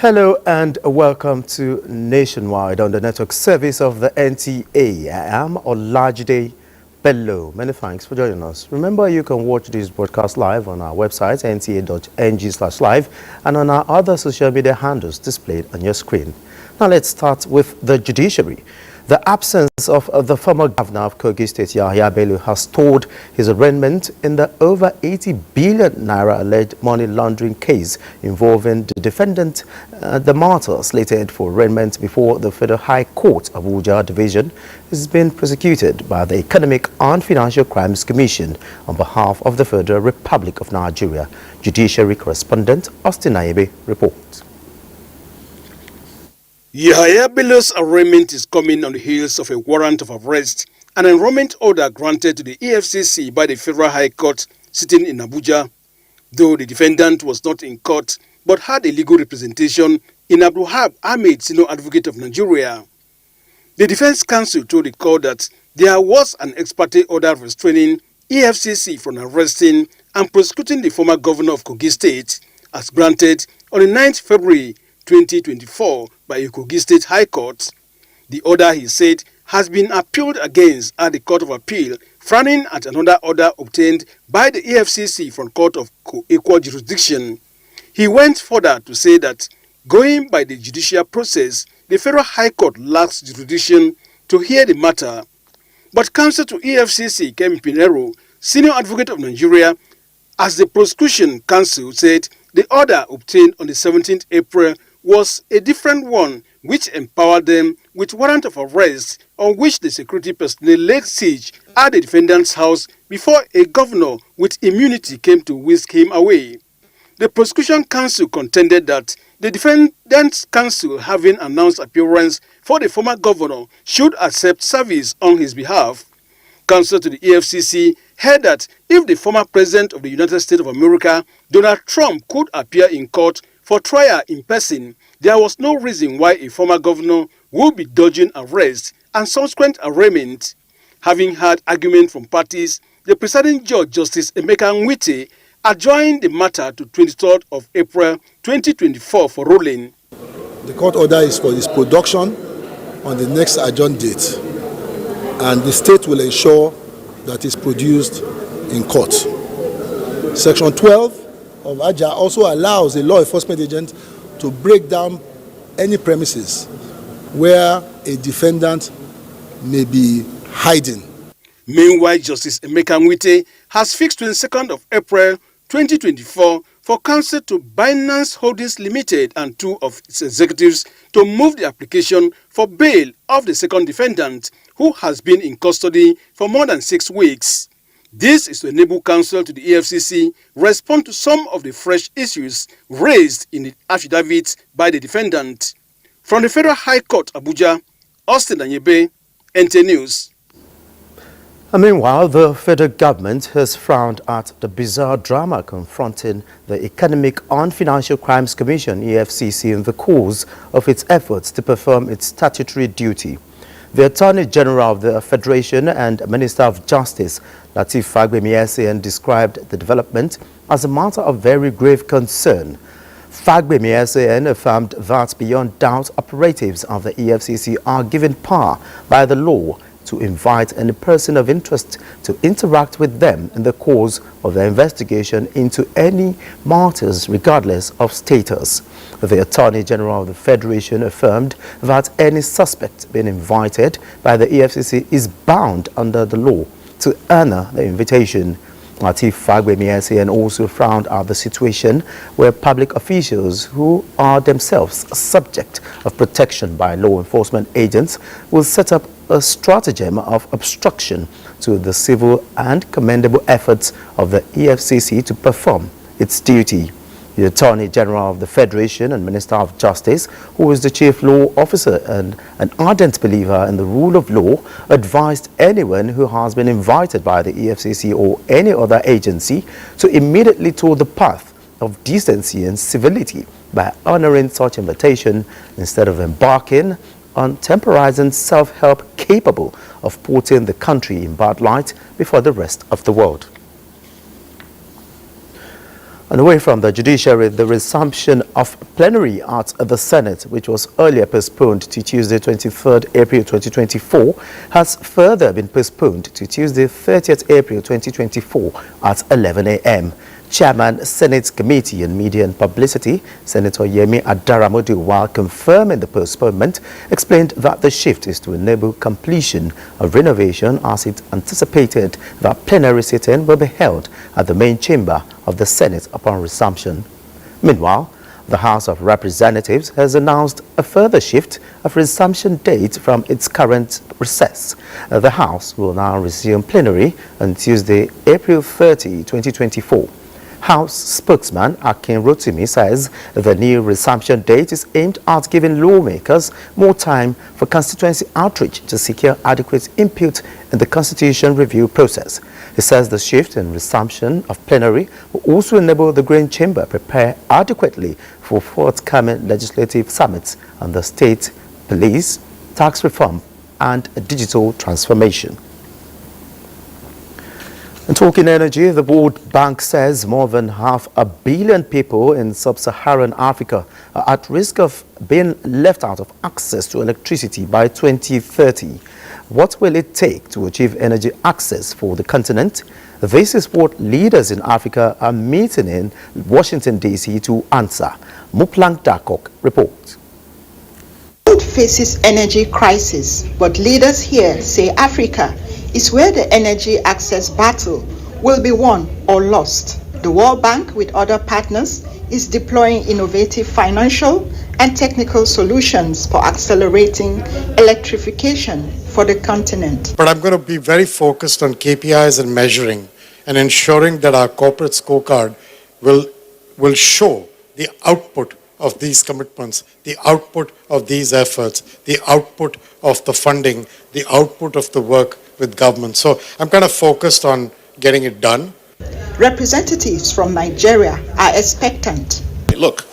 Hello and welcome to Nationwide on the network service of the NTA. I am Olajide Bello. Many thanks for joining us. Remember, you can watch this broadcast live on our website, nta.ng/live, and on our other social media handles displayed on your screen. Now let's start with the judiciary. The absence of the former governor of Kogi State, Yahaya Bello, has stalled his arraignment in the over 80 billion naira alleged money laundering case involving the defendant. The matter, slated for arraignment before the Federal High Court, Abuja Division, is being prosecuted by the Economic and Financial Crimes Commission on behalf of the Federal Republic of Nigeria. Judiciary correspondent Austin Ayebe reports. Yahaya Bello's arraignment is coming on the heels of a warrant of arrest and enrollment order granted to the EFCC by the Federal High Court sitting in Abuja. Though the defendant was not in court but had a legal representation in Abdulhab Ahmed, Senior Advocate of Nigeria. The Defense Counsel told the court that there was an ex parte order restraining EFCC from arresting and prosecuting the former governor of Kogi State as granted on the 9th February 2024 by a Kogi State High Court. The order, he said, has been appealed against at the Court of Appeal, frowning at another order obtained by the EFCC from Court of Co-Equal Jurisdiction. He went further to say that, going by the judicial process, the Federal High Court lacks jurisdiction to hear the matter. But counsel to EFCC, Kemi Pinero, Senior Advocate of Nigeria, as the prosecution counsel, said the order obtained on the 17th April was a different one, which empowered them with warrant of arrest, on which the security personnel laid siege at the defendant's house before a governor with immunity came to whisk him away. The prosecution counsel contended that the defendant's counsel, having announced appearance for the former governor, should accept service on his behalf. Counsel to the EFCC held that if the former president of the United States of America, Donald Trump, could appear in court for trial in person, there was no reason why a former governor would be dodging arrest and subsequent arraignment. Having had argument from parties, the presiding judge, Justice Emeka Nwite, adjourned the matter to 23rd of April 2024 for ruling. The court order is for its production on the next adjourned date, and the state will ensure that it's produced in court. Section 12 of AJA also allows a law enforcement agent to break down any premises where a defendant may be hiding. Meanwhile, Justice Emeka Nwite has fixed 22nd of April 2024 for counsel to Binance Holdings Limited and two of its executives to move the application for bail of the second defendant, who has been in custody for more than 6 weeks. This is to enable counsel to the EFCC respond to some of the fresh issues raised in the affidavit by the defendant. From the Federal High Court, Abuja, Austin Ayebe, NTA News. Meanwhile, the federal government has frowned at the bizarre drama confronting the Economic and Financial Crimes Commission, EFCC, in the course of its efforts to perform its statutory duty. The Attorney General of the Federation and Minister of Justice, Lateef Fagbemi, described the development as a matter of very grave concern. Fagbemi affirmed that beyond doubt, operatives of the EFCC are given power by the law to invite any person of interest to interact with them in the course of the investigation into any matters regardless of status. The Attorney General of the Federation affirmed that any suspect being invited by the EFCC is bound under the law to honor the invitation. Lateef Fagbemi also frowned at the situation where public officials who are themselves subject of protection by law enforcement agents will set up a stratagem of obstruction to the civil and commendable efforts of the EFCC to perform its duty. The Attorney General of the Federation and Minister of Justice, who is the Chief Law Officer and an ardent believer in the rule of law, advised anyone who has been invited by the EFCC or any other agency to immediately toe the path of decency and civility by honoring such invitation instead of embarking on temporizing self-help capable of putting the country in bad light before the rest of the world. And away from the judiciary, the resumption of plenary at the Senate, which was earlier postponed to Tuesday 23rd April 2024, has further been postponed to Tuesday 30th April 2024 at 11 a.m. Chairman, Senate Committee on Media and Publicity, Senator Yemi Adaramodu, while confirming the postponement, explained that the shift is to enable completion of renovation as it anticipated that plenary sitting will be held at the main chamber of the Senate upon resumption. Meanwhile, the House of Representatives has announced a further shift of resumption date from its current recess. The House will now resume plenary on Tuesday, April 30, 2024. House spokesman Akin Rotimi says the new resumption date is aimed at giving lawmakers more time for constituency outreach to secure adequate input in the constitution review process. He says the shift in resumption of plenary will also enable the Green Chamber prepare adequately for forthcoming legislative summits on the state, police, tax reform and digital transformation. And talking energy, the World Bank says more than 500 million people in sub-Saharan Africa are at risk of being left out of access to electricity by 2030. What will it take to achieve energy access for the continent? This is what leaders in Africa are meeting in Washington, D.C. to answer. Muplang Dakok reports. The world faces energy crisis, but leaders here say Africa is where the energy access battle will be won or lost. The World Bank, with other partners, is deploying innovative financial and technical solutions for accelerating electrification for the continent. But I'm going to be very focused on KPIs and measuring and ensuring that our corporate scorecard will show the output of these commitments, the output of these efforts, the output of the funding, the output of the work with government. So I'm kind of focused on getting it done. Representatives from Nigeria are expectant. Look,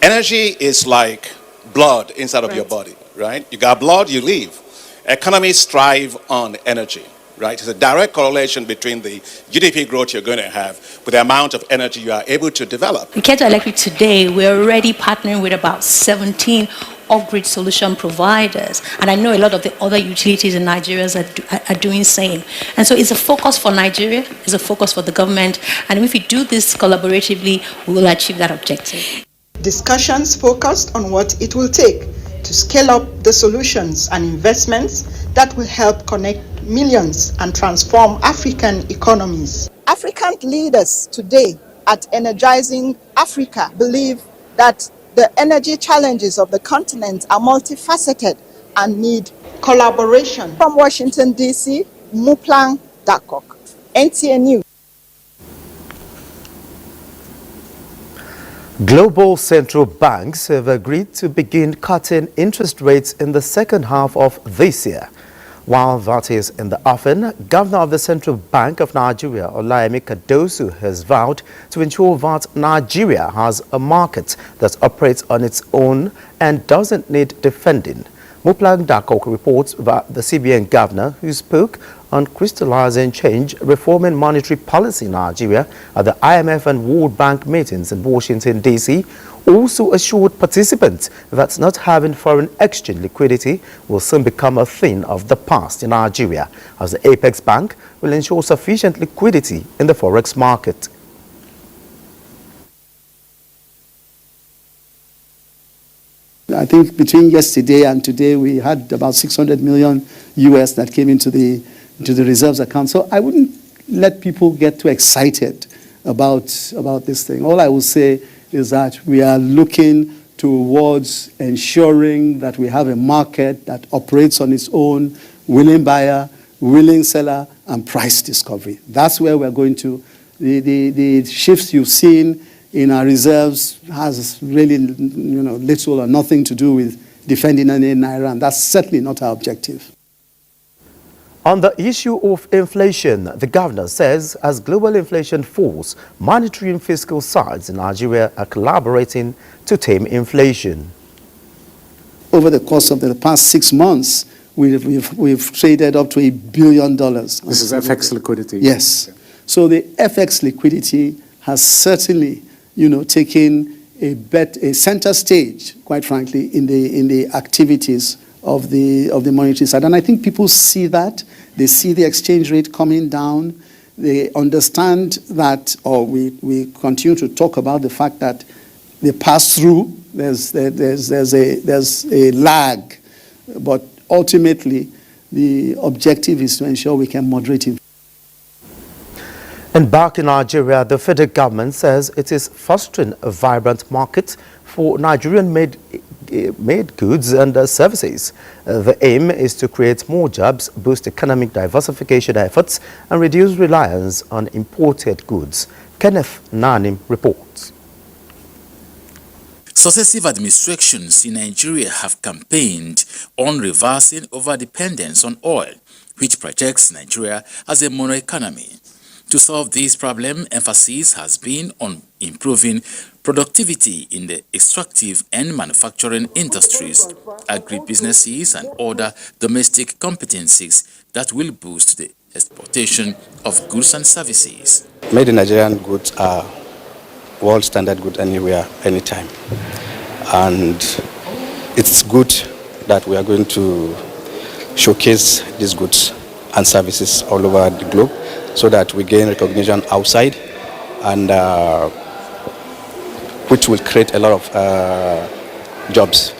energy is like blood inside of your body, right? You got blood, you live. Economies thrive on energy, right? There's a direct correlation between the GDP growth you're going to have with the amount of energy you are able to develop. In Keto Electric today, we're already partnering with about 17 off-grid solution providers, and I know a lot of the other utilities in Nigeria are doing the same. And so it's a focus for Nigeria, it's a focus for the government, and if we do this collaboratively, we will achieve that objective. Discussions focused on what it will take to scale up the solutions and investments that will help connect millions and transform African economies. African leaders today at Energizing Africa believe that the energy challenges of the continent are multifaceted and need collaboration. From Washington, D.C., Muplang Dakok, NTA News. Global central banks have agreed to begin cutting interest rates in the second half of this year. While that is in the offing, Governor of the Central Bank of Nigeria, Olayemi Kadosu, has vowed to ensure that Nigeria has a market that operates on its own and doesn't need defending. Muplang Dakok reports that the CBN governor, who spoke on crystallizing change, reforming monetary policy in Nigeria at the IMF and World Bank meetings in Washington, D.C., also assured participants that not having foreign exchange liquidity will soon become a thing of the past in Nigeria, as the Apex Bank will ensure sufficient liquidity in the forex market. I think between yesterday and today, we had about 600 million US that came into the reserves account. So I wouldn't let people get too excited about this thing. All I will say is that we are looking towards ensuring that we have a market that operates on its own, willing buyer, willing seller, and price discovery. That's where we're going to. The shifts you've seen in our reserves has really, little or nothing to do with defending any naira, and that's certainly not our objective. On the issue of inflation, the governor says as global inflation falls, monetary and fiscal sides in Nigeria are collaborating to tame inflation. Over the course of the past 6 months, we've traded up to $1 billion. This is FX liquidity. Yes. So the FX liquidity has certainly, taken a center stage, quite frankly, in the activities of the monetary side. And I think people see that. They see the exchange rate coming down. They understand that, or we continue to talk about the fact that they pass through. There's a lag, but ultimately the objective is to ensure we can moderate it. And back in Nigeria, the federal government says it is fostering a vibrant market for Nigerian-made goods and services. The aim is to create more jobs, boost economic diversification efforts, and reduce reliance on imported goods. Kenneth Nanim reports. Successive administrations in Nigeria have campaigned on reversing overdependence on oil, which projects Nigeria as a mono-economy. To solve this problem, emphasis has been on improving productivity in the extractive and manufacturing industries, agribusinesses, and other domestic competencies that will boost the exportation of goods and services. Made in Nigerian goods are world standard goods anywhere, anytime. And it's good that we are going to showcase these goods and services all over the globe so that we gain recognition outside, and which will create a lot of jobs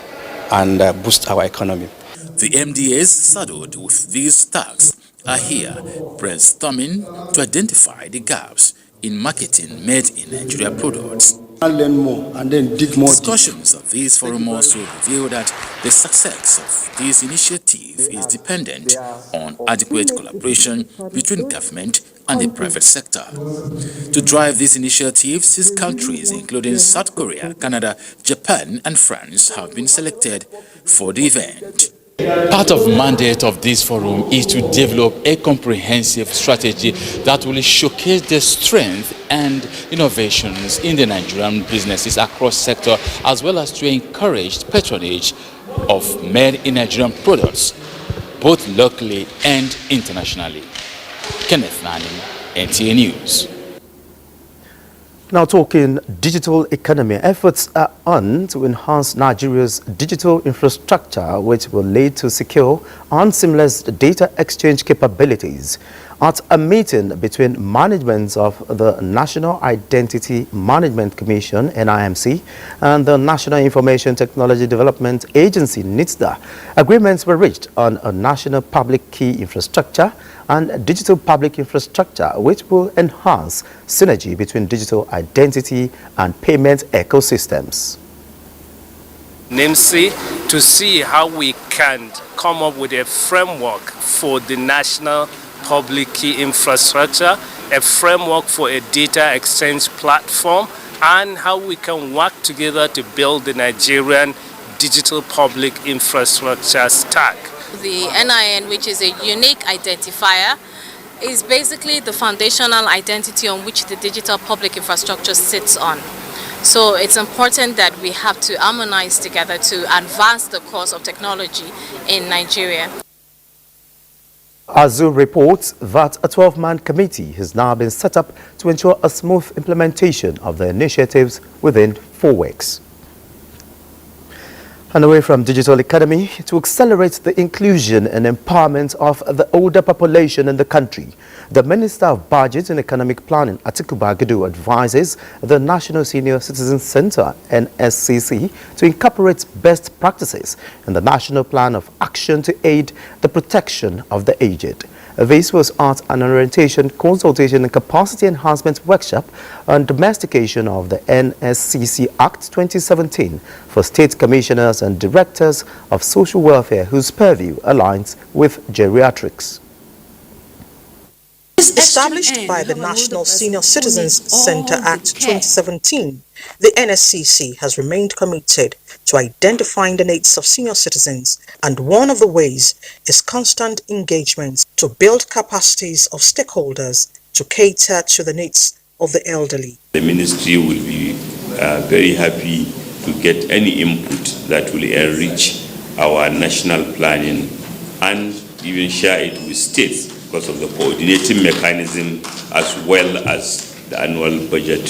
and boost our economy. The MDAs saddled with these tasks are here brainstorming to identify the gaps in marketing made in Nigeria products. I'll learn more and then dig more. Discussions of this forum also reveal that the success of this initiative is dependent on adequate collaboration between government and the private sector. To drive this initiative, 6 countries, including South Korea, Canada, Japan, and France, have been selected for the event. Part of the mandate of this forum is to develop a comprehensive strategy that will showcase the strength and innovations in the Nigerian businesses across sector, as well as to encourage patronage of made in Nigerian products, both locally and internationally. Kenneth Nanim, NTA News. Now talking digital economy, efforts are on to enhance Nigeria's digital infrastructure, which will lead to secure and seamless data exchange capabilities. At a meeting between management of the National Identity Management Commission, NIMC, and the National Information Technology Development Agency, NITSDA, agreements were reached on a national public key infrastructure and digital public infrastructure, which will enhance synergy between digital identity and payment ecosystems. NIMC to see how we can come up with a framework for the national public key infrastructure, a framework for a data exchange platform, and how we can work together to build the Nigerian digital public infrastructure stack. The NIN, which is a unique identifier, is basically the foundational identity on which the digital public infrastructure sits on. So it's important that we have to harmonize together to advance the course of technology in Nigeria. Azu reports that a 12-man committee has now been set up to ensure a smooth implementation of the initiatives within 4 weeks. And away from digital economy, to accelerate the inclusion and empowerment of the older population in the country, the Minister of Budget and Economic Planning, Atiku Bagudu, advises the National Senior Citizen Center, NSCC, to incorporate best practices in the National Plan of Action to aid the protection of the aged. This was at an orientation, consultation and capacity enhancement workshop on domestication of the NSCC Act 2017 for state commissioners and directors of social welfare whose purview aligns with geriatrics. Established by the National Senior Citizens Center Act 2017, the NSCC has remained committed to identifying the needs of senior citizens, and one of the ways is constant engagement to build capacities of stakeholders to cater to the needs of the elderly. The ministry will be very happy to get any input that will enrich our national planning and even share it with states, because of the coordinating mechanism as well as the annual budget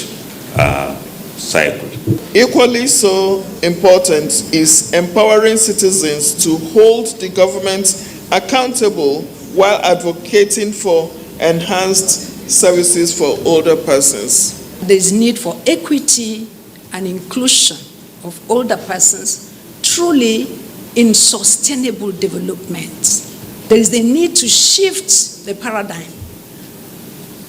cycle. Equally so important is empowering citizens to hold the government accountable while advocating for enhanced services for older persons. There is need for equity and inclusion of older persons truly in sustainable development. There is the need to shift the paradigm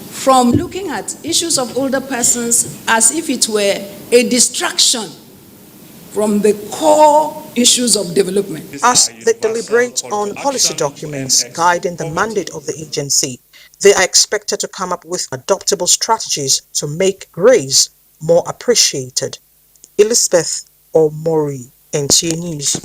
from looking at issues of older persons as if it were a distraction from the core issues of development. As they deliberate on policy documents guiding the mandate of the agency, they are expected to come up with adoptable strategies to make grace more appreciated. Elizabeth Omori, NTA News.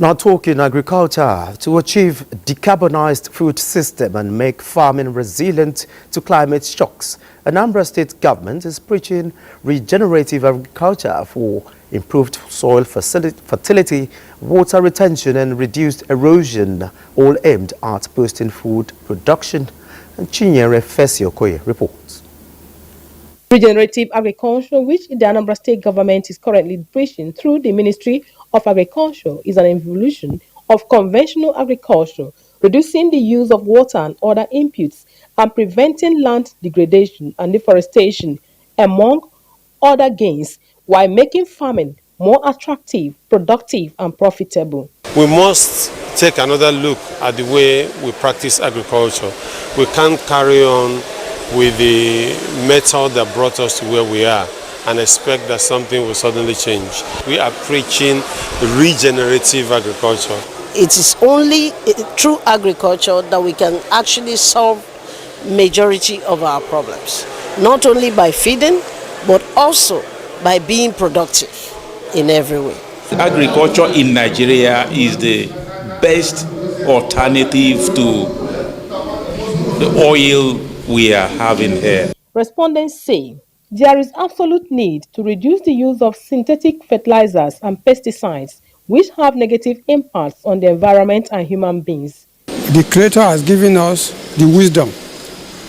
Now talking agriculture, to achieve decarbonized food system and make farming resilient to climate shocks, Anambra State government is preaching regenerative agriculture for improved soil fertility, water retention and reduced erosion, all aimed at boosting food production. And Chinyere Fesiokoye reports. Regenerative agriculture, which the Anambra State government is currently preaching through the Ministry of Agriculture, is an evolution of conventional agriculture, reducing the use of water and other inputs and preventing land degradation and deforestation, among other gains, while making farming more attractive, productive and profitable. We must take another look at the way we practice agriculture. We can't carry on with the method that brought us to where we are and expect that something will suddenly change. We are preaching regenerative agriculture. It is only through agriculture that we can actually solve majority of our problems, not only by feeding, but also by being productive in every way. Agriculture in Nigeria is the best alternative to the oil we are having here. Respondents say there is absolute need to reduce the use of synthetic fertilizers and pesticides, which have negative impacts on the environment and human beings. The Creator has given us the wisdom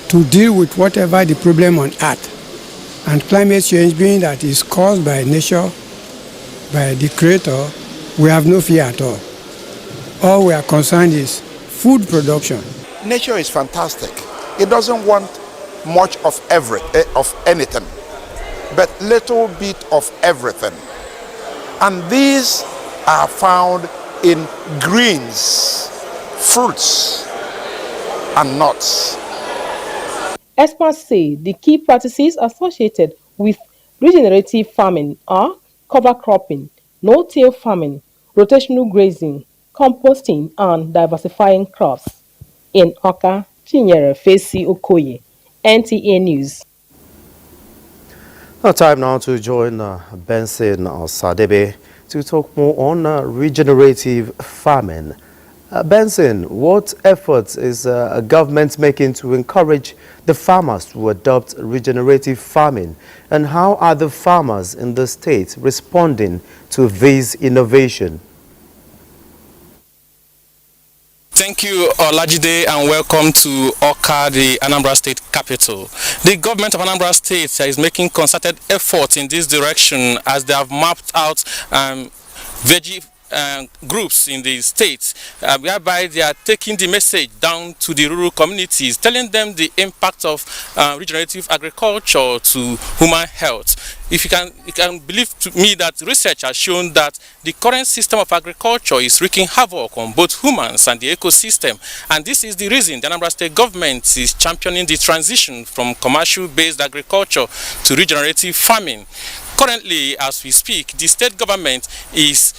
to deal with whatever the problem on earth. And climate change, being that is caused by nature, by the Creator, we have no fear at all. All we are concerned is food production. Nature is fantastic. It doesn't want much of anything, but little bit of everything. And these are found in greens, fruits, and nuts. Experts say the key practices associated with regenerative farming are cover cropping, no-till farming, rotational grazing, composting, and diversifying crops. In Oka, Chinyere Fesi Okoye, NTA News. Time now to join Benson Sadebe to talk more on regenerative farming. Benson, what efforts is government making to encourage the farmers to adopt regenerative farming, and how are the farmers in the state responding to this innovation? Thank you, Olajide, and welcome to Oka, the Anambra State capital. The government of Anambra State is making concerted efforts in this direction as they have mapped out veggie groups in the state, whereby they are taking the message down to the rural communities, telling them the impact of regenerative agriculture to human health. If you can believe to me that research has shown that the current system of agriculture is wreaking havoc on both humans and the ecosystem, and this is the reason the Anambra State government is championing the transition from commercial-based agriculture to regenerative farming. Currently, as we speak, the state government is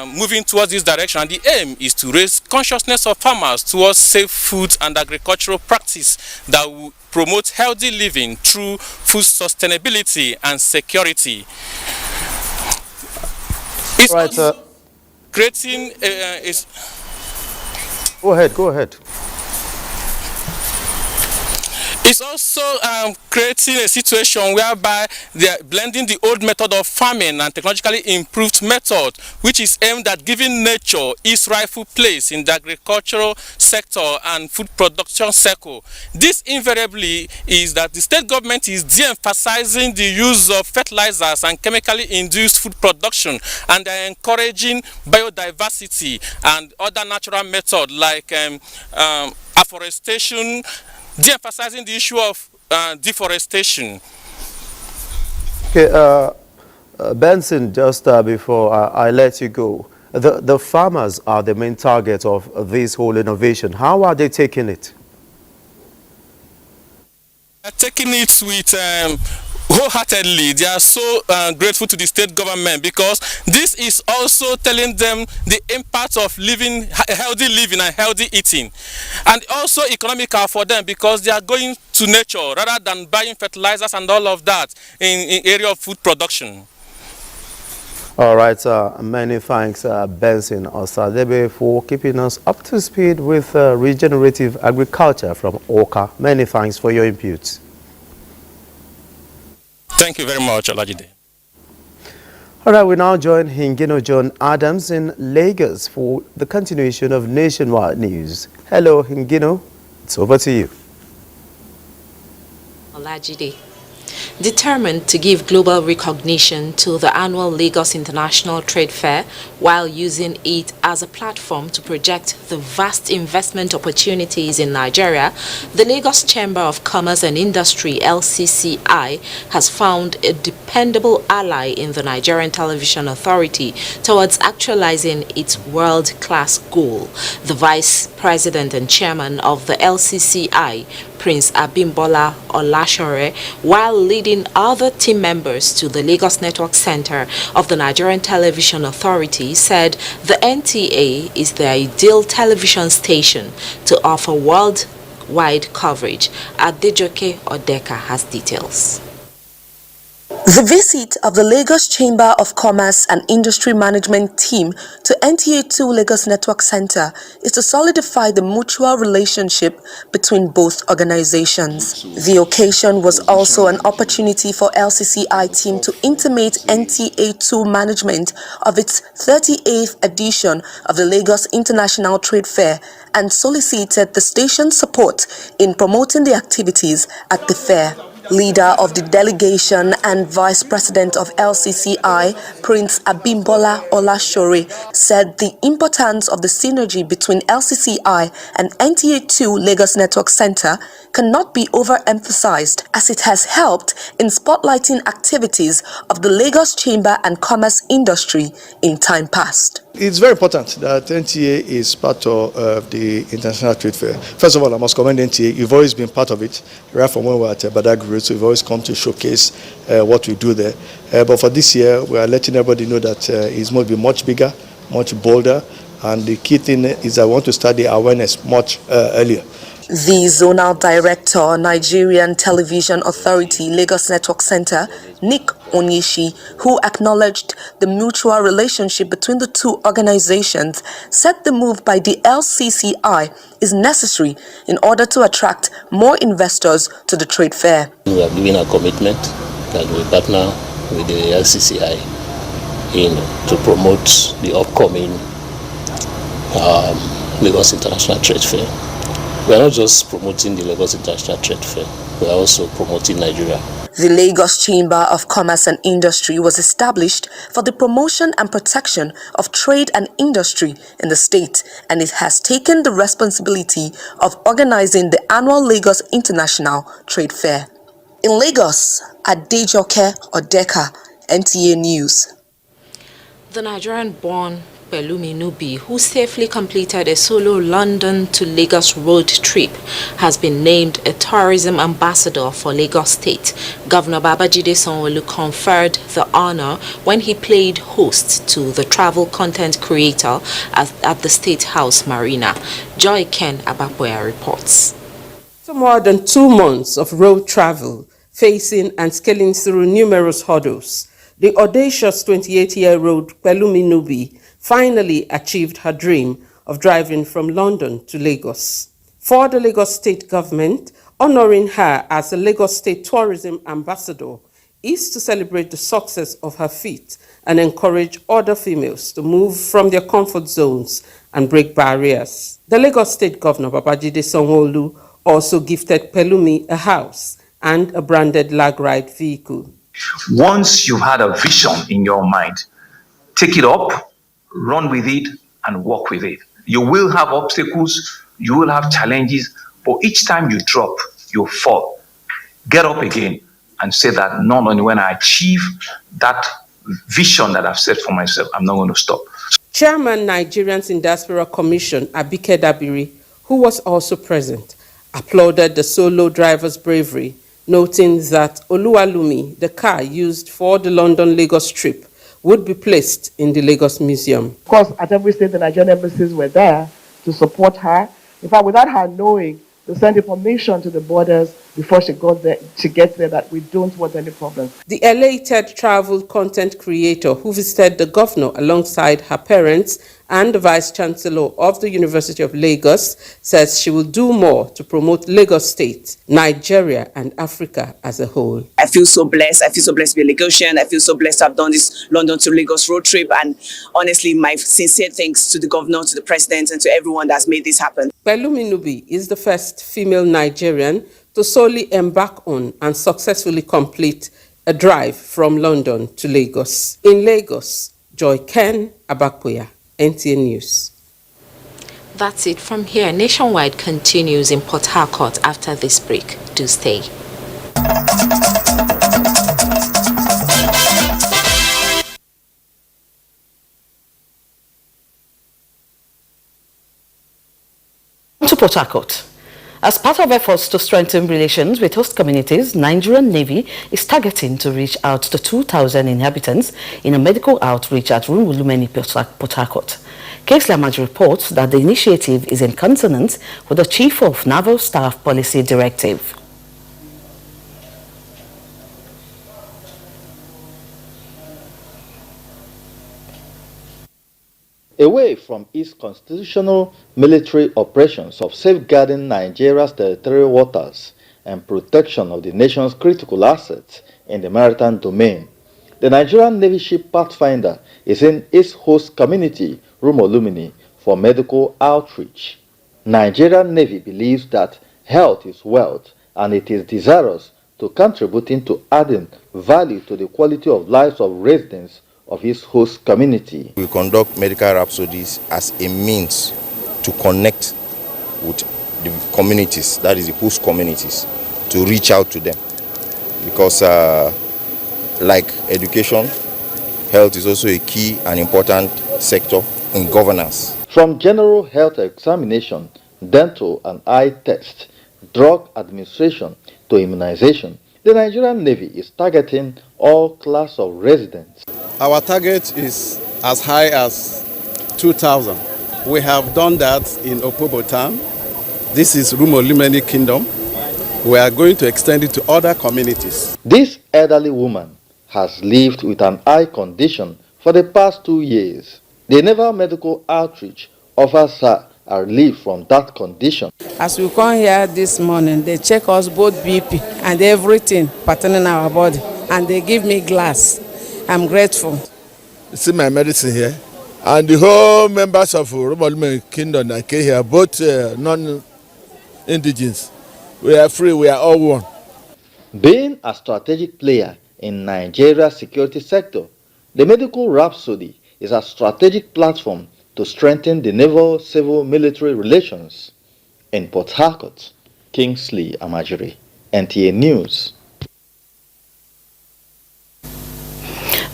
moving towards this direction, and the aim is to raise consciousness of farmers towards safe food and agricultural practice that will promote healthy living through food sustainability and security. It's right, creating Go ahead. It's also creating a situation whereby they are blending the old method of farming and technologically improved method, which is aimed at giving nature its rightful place in the agricultural sector and food production cycle. This invariably is that the state government is de-emphasizing the use of fertilizers and chemically induced food production, and they are encouraging biodiversity and other natural methods like afforestation, de-emphasizing the issue of deforestation. Okay, Benson, just before I let you go, the farmers are the main target of this whole innovation. How are they taking it? Taking it with wholeheartedly. They are so grateful to the state government, because this is also telling them the impact of living healthy living and healthy eating, and also economical for them, because they are going to nature rather than buying fertilizers and all of that in area of food production. All right, many thanks, Benson Osadebe, for keeping us up to speed with regenerative agriculture from Oka. Many thanks for your inputs. Thank you very much, Olajide. All right, we now join Hingino John Adams in Lagos for the continuation of nationwide news. Hello, Hingino. It's over to you. Olajide. Determined to give global recognition to the annual Lagos International Trade Fair while using it as a platform to project the vast investment opportunities in Nigeria, the Lagos Chamber of Commerce and Industry (LCCI) has found a dependable ally in the Nigerian Television Authority towards actualizing its world-class goal. The Vice President and Chairman of the LCCI, Prince Abimbola Olashore, while leading other team members to the Lagos Network Center of the Nigerian Television Authority, said the NTA is the ideal television station to offer worldwide coverage. Adejoke Odeka has details. The visit of the Lagos Chamber of Commerce and Industry Management team to NTA2 Lagos Network Center is to solidify the mutual relationship between both organizations. The occasion was also an opportunity for LCCI team to intimate NTA2 management of its 38th edition of the Lagos International Trade Fair and solicited the station's support in promoting the activities at the fair. Leader of the delegation and Vice President of LCCI, Prince Abimbola Olashore, said the importance of the synergy between LCCI and NTA2 Lagos Network Center cannot be overemphasized, as it has helped in spotlighting activities of the Lagos Chamber and Commerce industry in time past. It's very important that NTA is part of the International Trade Fair. First of all, I must commend NTA. You've always been part of it, right from when we were at Badagry, so you've always come to showcase what we do there. But for this year, we are letting everybody know that it's going to be much bigger, much bolder, and the key thing is I want to start the awareness much earlier. The Zonal Director, Nigerian Television Authority, Lagos Network Center, Nick Onyeshi, who acknowledged the mutual relationship between the two organizations, said the move by the LCCI is necessary in order to attract more investors to the trade fair. We are giving a commitment that we partner with the LCCI to promote the upcoming Lagos International Trade Fair. We are not just promoting the Lagos International Trade Fair, we are also promoting Nigeria. The Lagos Chamber of Commerce and Industry was established for the promotion and protection of trade and industry in the state, and it has taken the responsibility of organizing the annual Lagos International Trade Fair. In Lagos, Adejoke Odeka, NTA News. The Nigerian-born Pelumi Nubi, who safely completed a solo London to Lagos road trip, has been named a tourism ambassador for Lagos State. Governor Babajide Sanwo-Olu conferred the honor when he played host to the travel content creator at the State House Marina. Joy Ken Abapoya reports. For more than 2 months of road travel, facing and scaling through numerous hurdles, the audacious 28-year-old Pelumi Nubi finally achieved her dream of driving from London to Lagos. For the Lagos State government, honoring her as a Lagos State Tourism Ambassador is to celebrate the success of her feat and encourage other females to move from their comfort zones and break barriers. The Lagos State Governor Babajide Sanwo-Olu also gifted Pelumi a house and a branded lag ride vehicle. Once you've had a vision in your mind, take it up, run with it, and walk with it. You will have obstacles, you will have challenges, but each time you drop, you fall. Get up again and say that not only when I achieve that vision that I've set for myself, I'm not going to stop. Chairman Nigerians in Diaspora Commission, Abike Dabiri, who was also present, applauded the solo driver's bravery, noting that Oluwalumi, the car used for the London-Lagos trip, would be placed in the Lagos Museum. Of course, at every state, the Nigerian embassies were there to support her. In fact, without her knowing, they sent information to the borders before she gets there that we don't want any problems. The elated travel content creator who visited the governor alongside her parents and the Vice Chancellor of the University of Lagos says she will do more to promote Lagos State, Nigeria, and Africa as a whole. I feel so blessed. I feel so blessed to be a Lagosian. I feel so blessed to have done this London to Lagos road trip. And honestly, my sincere thanks to the governor, to the president, and to everyone that's made this happen. Pelumi Nubi is the first female Nigerian to solely embark on and successfully complete a drive from London to Lagos. In Lagos, Joy Ken Abapoya, NTA News. That's it from here. Nationwide continues in Port Harcourt after this break. Do stay. To Port Harcourt. As part of efforts to strengthen relations with host communities, Nigerian Navy is targeting to reach out to 2,000 inhabitants in a medical outreach at Rumulumeni, Port Harcourt. Case Lamaj reports that the initiative is in consonance with the Chief of Naval Staff Policy Directive. Away from its constitutional military operations of safeguarding Nigeria's territorial waters and protection of the nation's critical assets in the maritime domain, the Nigerian Navy ship Pathfinder is in its host community, Rumulumeni, for medical outreach. Nigerian Navy believes that health is wealth and it is desirous to contributing to adding value to the quality of lives of residents of its host community. We conduct medical rhapsodies as a means to connect with the communities, that is the host communities, to reach out to them. Because like education, health is also a key and important sector in governance. From general health examination, dental and eye test, drug administration to immunization, the Nigerian Navy is targeting all class of residents. Our target is as high as 2,000. We have done that in Opobotam. This is Rumulumeni Kingdom. We are going to extend it to other communities. This elderly woman has lived with an eye condition for the past 2 years. The Naval Medical Outreach offers her a relief from that condition. As we come here this morning, they check us both BP and everything pertaining our body, and they give me glass. I'm grateful. See my medicine here, and the whole members of Rumulumeni Kingdom that came here, both non-indigenous, we are free, we are all one. Being a strategic player in Nigeria's security sector, the Medical Rhapsody is a strategic platform to strengthen the naval-civil-military relations. In Port Harcourt, Kingsley Amajiri, NTA News.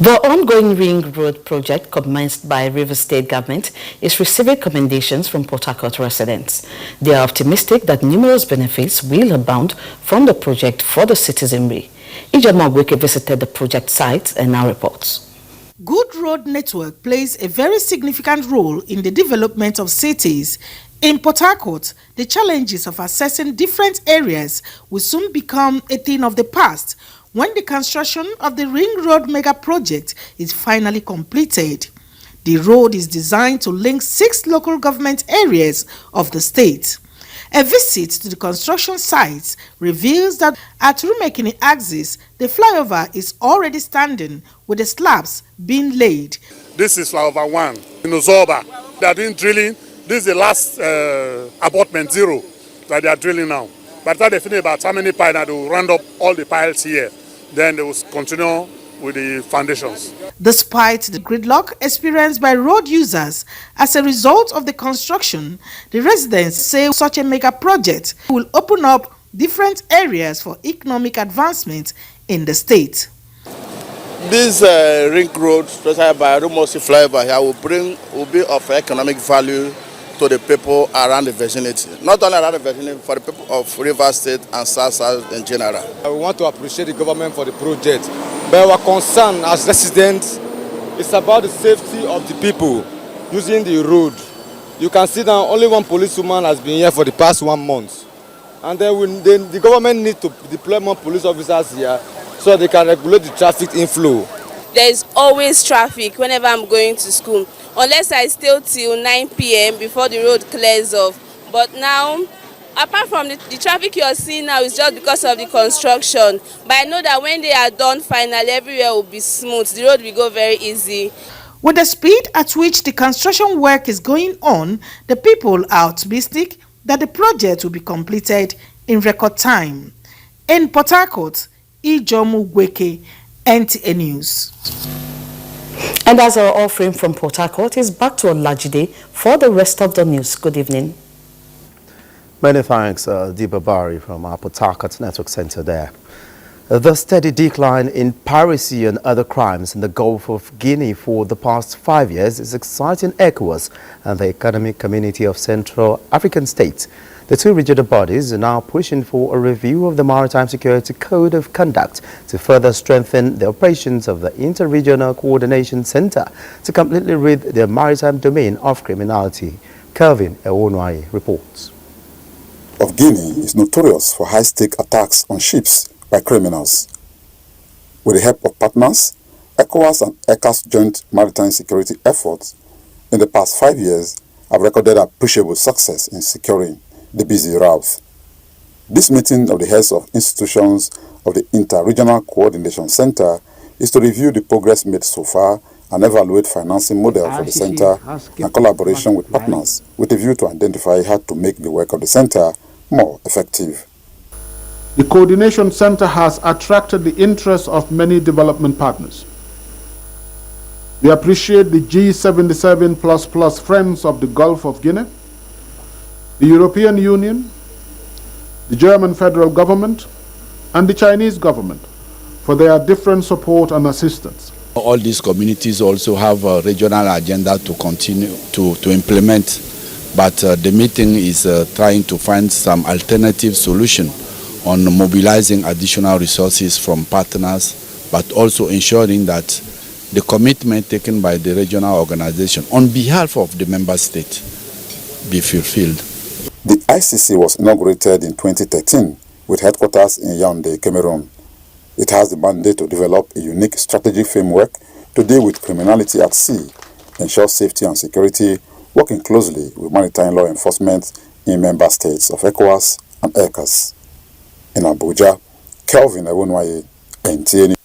The ongoing Ring Road project commenced by Rivers State government is receiving commendations from Port Harcourt residents. They are optimistic that numerous benefits will abound from the project for the citizenry. Ijama Weke visited the project site and now reports. Good road network plays a very significant role in the development of cities. In Port Harcourt, the challenges of accessing different areas will soon become a thing of the past when the construction of the Ring Road mega project is finally completed. The road is designed to link 6 local government areas of the state. A visit to the construction sites reveals that at Rumekini axis, the flyover is already standing with the slabs being laid. This is flyover 1 in Ozoba. They are doing drilling. This is the last abutment 0 that they are drilling now. By the time they finish about how many piles, they will round up all the piles here. Then they will continue with the foundations. Despite the gridlock experienced by road users as a result of the construction, the residents say such a mega project will open up different areas for economic advancement in the state. This ring road, especially by Rumosi flyover here, will be of economic value to the people around the vicinity. Not only around the vicinity, for the people of Rivers State and South in general. We want to appreciate the government for the project, but our concern as residents is about the safety of the people using the road. You can see now only one policewoman has been here for the past 1 month. And then the government needs to deploy more police officers here so they can regulate the traffic inflow. There is always traffic whenever I'm going to school, unless I stay till 9 p.m. before the road clears off. But now, apart from the traffic you're seeing now is just because of the construction. But I know that when they are done finally, everywhere will be smooth. The road will go very easy. With the speed at which the construction work is going on, the people are optimistic that the project will be completed in record time. In Port Harcourt, Ijomu Weke, NTA News. And as our offering from Port Harcourt is back to Olajide for the rest of the news. Good evening. Many thanks, Diba Bari from our Port Harcourt Network Center there. The steady decline in piracy and other crimes in the Gulf of Guinea for the past 5 years is exciting ECOWAS and the economic community of Central African states. The 2 regional bodies are now pushing for a review of the Maritime Security Code of Conduct to further strengthen the operations of the Inter-Regional Coordination Center to completely rid the maritime domain of criminality. Kelvin Ewonwaye reports. Of Guinea is notorious for high-stake attacks on ships by criminals. With the help of partners, ECOWAS and ECA's joint maritime security efforts in the past 5 years have recorded appreciable success in securing the busy route. This meeting of the heads of institutions of the Inter-Regional Coordination Center is to review the progress made so far and evaluate financing model for the center and collaboration with partners with a view to identify how to make the work of the center more effective. The Coordination Center has attracted the interest of many development partners. We appreciate the G77++ friends of the Gulf of Guinea, the European Union, the German federal government, and the Chinese government for their different support and assistance. All these communities also have a regional agenda to continue to implement, but the meeting is trying to find some alternative solution on mobilizing additional resources from partners, but also ensuring that the commitment taken by the regional organization on behalf of the member state be fulfilled. The ICC was inaugurated in 2013 with headquarters in Yaoundé, Cameroon. It has the mandate to develop a unique strategic framework to deal with criminality at sea, ensure safety and security, working closely with maritime law enforcement in member states of ECOWAS and ECAS. In Abuja, Kelvin Ewonwaye, NTA.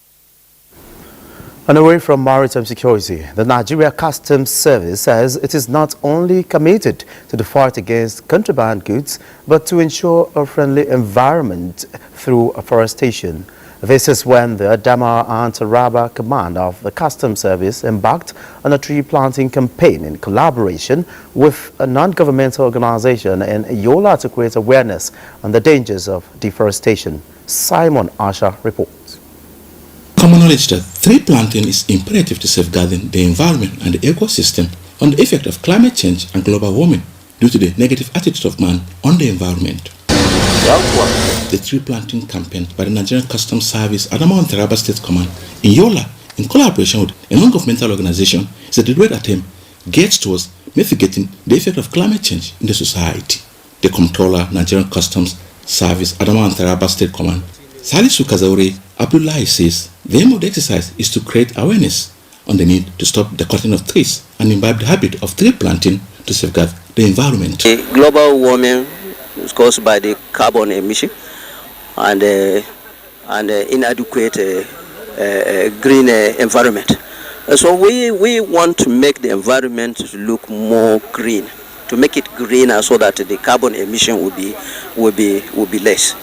And away from maritime security, the Nigeria Customs Service says it is not only committed to the fight against contraband goods, but to ensure a friendly environment through afforestation. This is when the Adamawa and Taraba Command of the Customs Service embarked on a tree planting campaign in collaboration with a non-governmental organization in Yola to create awareness on the dangers of deforestation. Simon Asha reports. Common knowledge that tree planting is imperative to safeguarding the environment and the ecosystem on the effect of climate change and global warming due to the negative attitude of man on the environment. The tree planting campaign by the Nigerian Customs Service, Adamawa and Taraba State Command in Yola, in collaboration with a non-governmental organization, is a deliberate attempt geared towards mitigating the effect of climate change in the society. The Comptroller, Nigerian Customs Service, Adamawa and Taraba State Command, Salisu Kazaure Abdullahi says the aim of the exercise is to create awareness on the need to stop the cutting of trees and imbibe the habit of tree planting to safeguard the environment. Global warming is caused by the carbon emission and inadequate green environment. So we want to make the environment look more green, to make it greener so that the carbon emission will be less.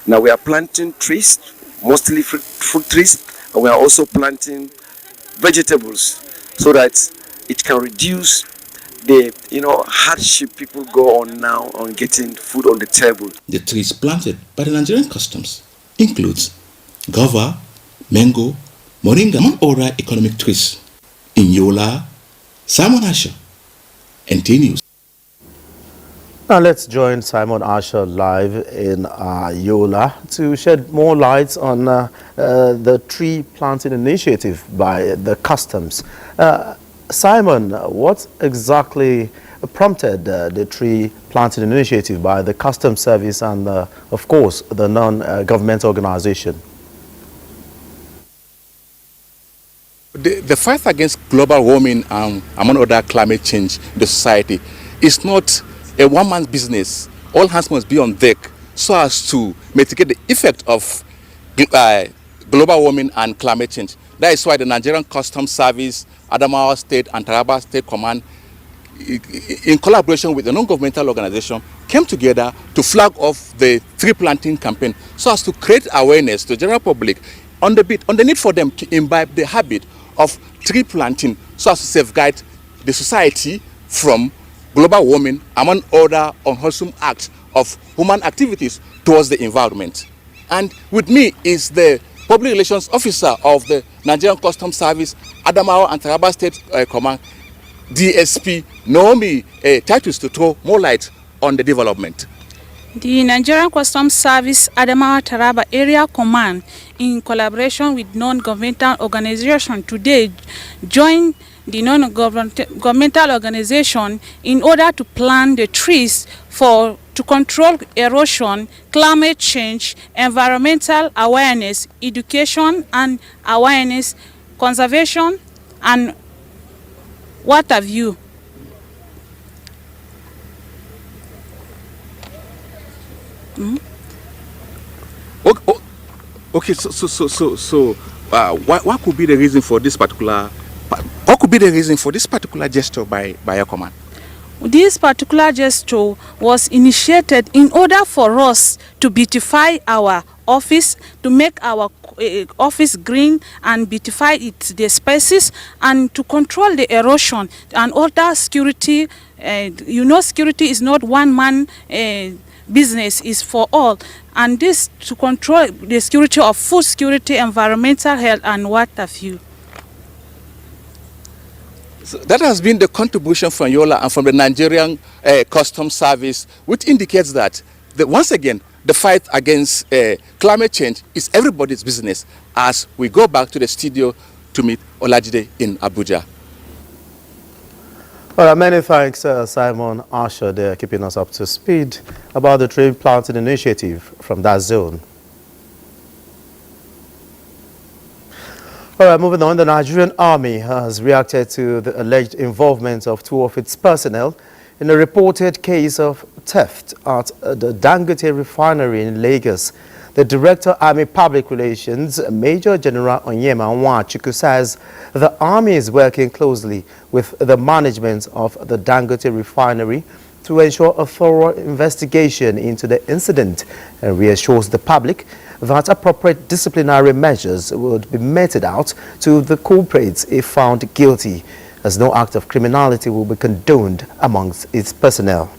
Now we are planting trees, mostly fruit trees, and we are also planting vegetables so that it can reduce the hardship people go on now on getting food on the table. The trees planted by the Nigerian Customs includes guava, mango, moringa, among other economic trees. In Yola, Simon Asher, NTA News. Now let's join Simon Asher live in Yola to shed more light on the tree planting initiative by the Customs. Simon, what exactly prompted the tree planting initiative by the Customs Service and, of course, the non-governmental organization? The fight against global warming and among other climate change in the society is not a one-man's business. All hands must be on deck so as to mitigate the effect of global warming and climate change. That is why the Nigerian Customs Service, Adamawa State and Taraba State Command, in collaboration with a non-governmental organization, came together to flag off the tree planting campaign so as to create awareness to the general public on the need for them to imbibe the habit of tree planting so as to safeguard the society from global warming, among other unwholesome acts of human activities towards the environment. And with me is the Public Relations Officer of the Nigerian Customs Service, Adamawa and Taraba State Command, DSP Naomi Titus, to throw more light on the development. The Nigerian Customs Service Adamawa Taraba Area Command, in collaboration with non-governmental organization, today joined the non-governmental organization in order to plant the trees to control erosion, climate change, environmental awareness, education and awareness, conservation, and what have you. Okay, so what could be the reason for this particular? What could be the reason for this particular gesture by your command? This particular gesture was initiated in order for us to beautify our office, to make our office green and beautify the spaces, and to control the erosion and other security. Security is not one man business, is for all, and this to control the security of food security, environmental health, and what have you. So that has been the contribution from Yola and from the Nigerian Customs Service, which indicates that, once again, the fight against climate change is everybody's business, as we go back to the studio to meet Olajide in Abuja. Well, many thanks, Simon Asher, there keeping us up to speed about the tree planting initiative from that zone. All right, moving on, the Nigerian Army has reacted to the alleged involvement of two of its personnel in a reported case of theft at the Dangote refinery in Lagos. The Director, Army Public Relations, Major General Onyema Nwachukwu, says the Army is working closely with the management of the Dangote refinery to ensure a thorough investigation into the incident and reassures the public that appropriate disciplinary measures would be meted out to the culprits if found guilty, as no act of criminality will be condoned amongst its personnel.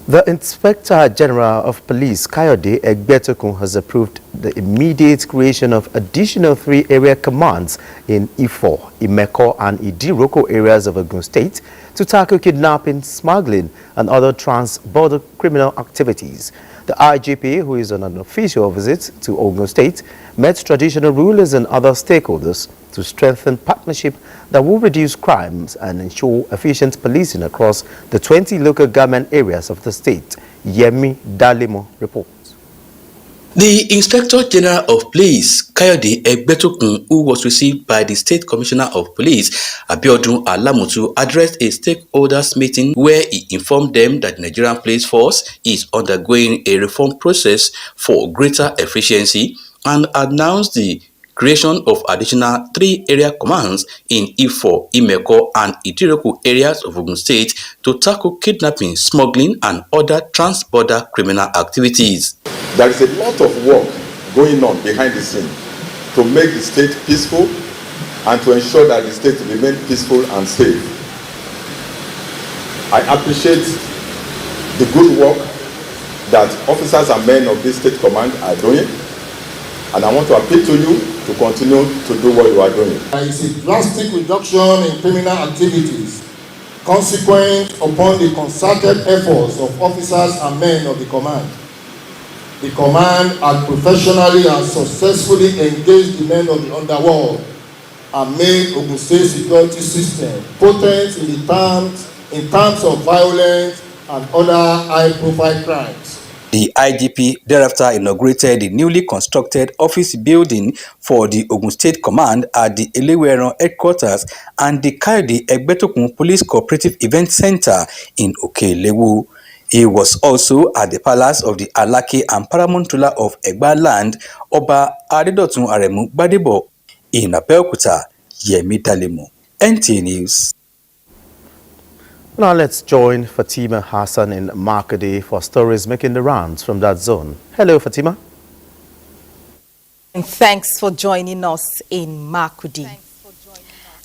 The Inspector General of Police, Kayode Egbetokun, has approved the immediate creation of additional 3 area commands in Ifo, Imeko and Idiroko areas of Ogun State to tackle kidnapping, smuggling and other trans-border criminal activities. The IGP, who is on an official visit to Ogun State, met traditional rulers and other stakeholders to strengthen partnership that will reduce crimes and ensure efficient policing across the 20 local government areas of the state. Yemi Dalimo reports. The Inspector General of Police, Kayode Egbetokun, who was received by the State Commissioner of Police, Abiodun Alamutu, addressed a stakeholders meeting where he informed them that the Nigerian Police Force is undergoing a reform process for greater efficiency and announced the creation of additional 3 area commands in Ifo, Imeko and Idiroko areas of Ogun State to tackle kidnapping, smuggling and other trans-border criminal activities. There is a lot of work going on behind the scene to make the state peaceful and to ensure that the state remains peaceful and safe. I appreciate the good work that officers and men of this state command are doing, and I want to appeal to you to continue to do what you are doing. There is a drastic reduction in criminal activities consequent upon the concerted efforts of officers and men of the command. The command has professionally and successfully engaged the men of the underworld and made Ogun State security system potent in terms of violence and other high-profile crimes. The IGP thereafter inaugurated the newly constructed office building for the Ogun State Command at the Eleweron headquarters and the Kayode Egbetokun Police Cooperative Event Center in Okelewu. He was also at the palace of the Alake and paramount ruler of Egba land, Oba Adedotun Aremu Gbadebo, in Abeokuta. Yemi Dalimo, NTA News. Now let's join Fatima Hassan in Makudi for stories making the rounds from that zone. Hello, Fatima. And thanks for joining us in Makudi.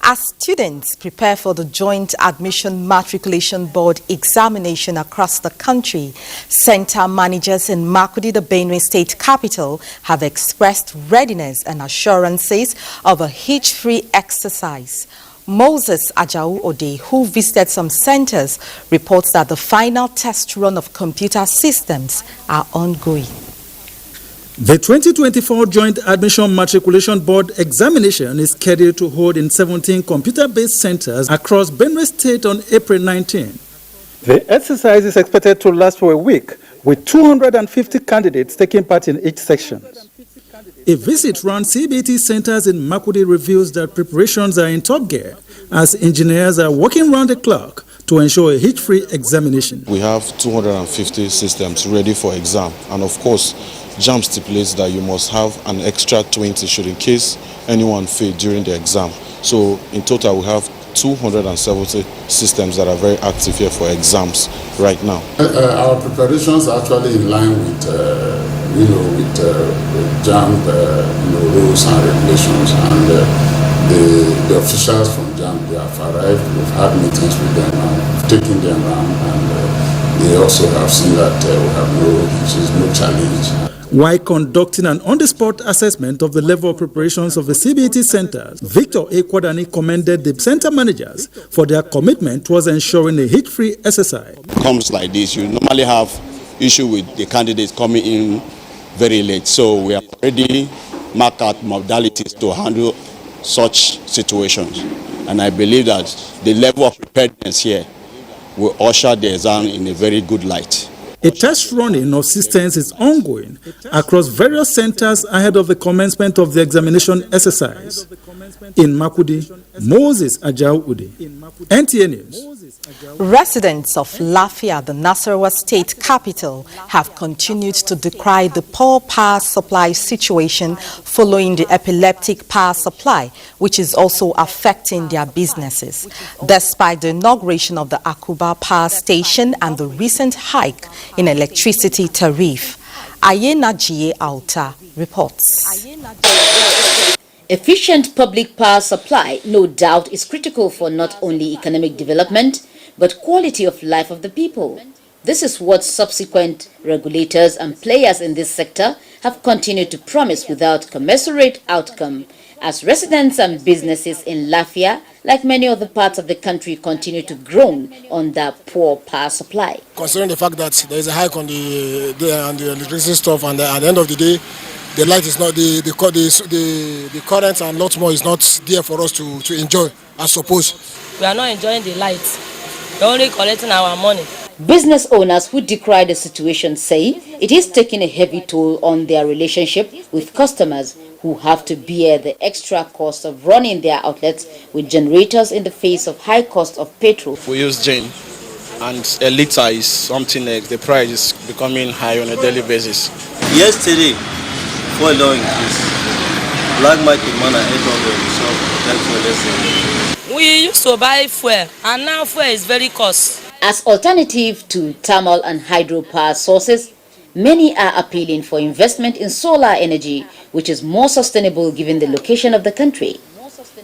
As students prepare for the Joint Admission Matriculation Board examination across the country, center managers in Makudi, the Benue State capital, have expressed readiness and assurances of a hitch-free exercise. Moses Ajau Ode, who visited some centers, reports that the final test run of computer systems are ongoing. The 2024 Joint Admission Matriculation Board examination is scheduled to hold in 17 computer-based centers across Benue State on April 19. The exercise is expected to last for a week, with 250 candidates taking part in each section. A visit around CBT centers in Makudi reveals that preparations are in top gear as engineers are working round the clock to ensure a hitch-free examination. We have 250 systems ready for exam, and of course, JAMB stipulates that you must have an extra 20 should in case anyone failed during the exam. So in total, we have 270 systems that are very active here for exams right now. Our preparations are actually in line with, with JAMB, rules and regulations, and the officials from JAMB, they have arrived. We've had meetings with them and taken them around, and they also have seen that we have no challenge. While conducting an on-the-spot assessment of the level of preparations of the CBT centers, Victor Ekwadani commended the center managers for their commitment towards ensuring a hitch-free exercise. Comes like this, you normally have issue with the candidates coming in very late, so we have already marked out modalities to handle such situations, and I believe that the level of preparedness here will usher the exam in a very good light. A test running of systems is ongoing across various centers ahead of the commencement of the examination exercise. In Makudi, Moses Ajau Ude, NTA News. Residents of Lafia, the Nasarawa state capital, have continued to decry the poor power supply situation following the epileptic power supply, which is also affecting their businesses. Despite the inauguration of the Akuba power station and the recent hike in electricity tariff, Ayena G. Alta reports. Efficient public power supply, no doubt, is critical for not only economic development, but quality of life of the people. This is what subsequent regulators and players in this sector have continued to promise without commensurate outcome, as residents and businesses in Lafia, like many other parts of the country, continue to groan under poor power supply. Considering the fact that there is a hike on the electricity stuff, and at the end of the day, the light is not, the current and lot more is not there for us to enjoy, as supposed. We are not enjoying the light. We're only collecting our money. Business owners who decry the situation say it is taking a heavy toll on their relationship with customers who have to bear the extra cost of running their outlets with generators in the face of high cost of petrol. We use JAMB, and a liter is something like the price is becoming high on a daily basis. Yesterday, fuel oil increase. Black market man at 800, so that's what they say. We used to buy fuel, and now fuel is very cost. As alternative to thermal and hydropower sources, many are appealing for investment in solar energy, which is more sustainable given the location of the country.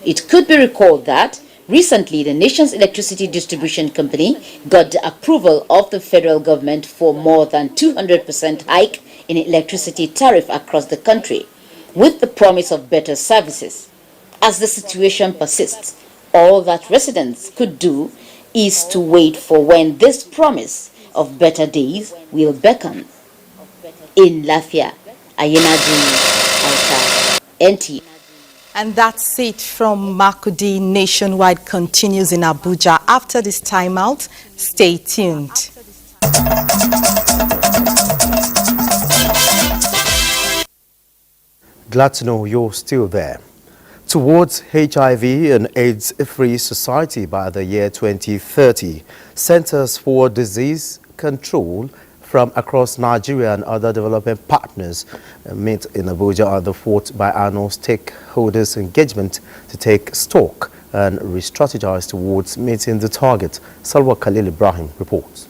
It could be recalled that recently the nation's electricity distribution company got the approval of the federal government for more than 200% hike in electricity tariff across the country, with the promise of better services. As the situation persists, all that residents could do is to wait for when this promise of better days will beckon. In Lafia, Ayena Alta, NTA. And that's it from Makurdi. Nationwide continues in Abuja after this timeout. Stay tuned. Glad to know you're still there. Towards HIV and AIDS-free society by the year 2030, Centers for Disease Control from across Nigeria and other development partners meet in Abuja at the 4th biannual stakeholders engagement to take stock and re-strategize towards meeting the target. Salwa Khalil Ibrahim reports.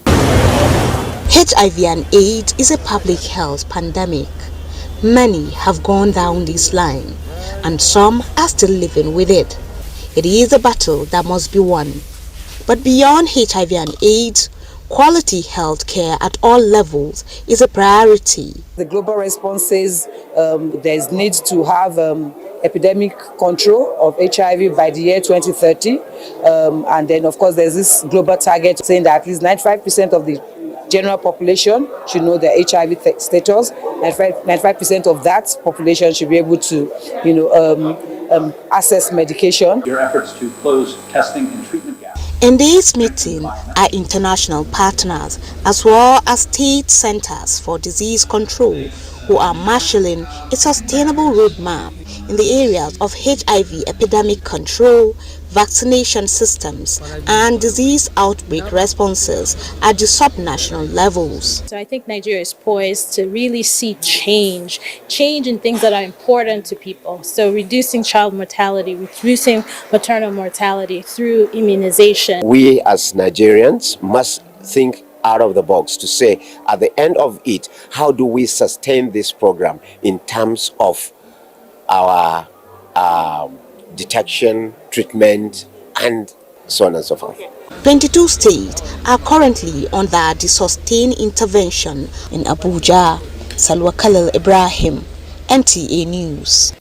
HIV and AIDS is a public health pandemic. Many have gone down this line, and some are still living with it. It is a battle that must be won. But beyond HIV and AIDS, quality health care at all levels is a priority. The global response says there's need to have epidemic control of HIV by the year 2030. And then, of course, there's this global target saying that at least 95% of the general population should know their HIV status. 95% of that population should be able to, access medication. Your efforts to close testing and treatment gaps. In this meeting are international partners as well as state centers for disease control who are marshalling a sustainable roadmap in the areas of HIV epidemic control, vaccination systems, and disease outbreak responses at the subnational levels. So I think Nigeria is poised to really see change in things that are important to people. So reducing child mortality, reducing maternal mortality through immunization. We as Nigerians must think out of the box to say, at the end of it, how do we sustain this program in terms of our detection, treatment, and so on and so forth. 22 states are currently under the sustained intervention in Abuja. Salwa Khalil Ibrahim, NTA News.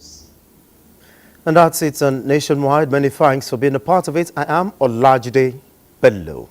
And that's it on Nationwide. Many thanks for being a part of it. I am Olajide Bello.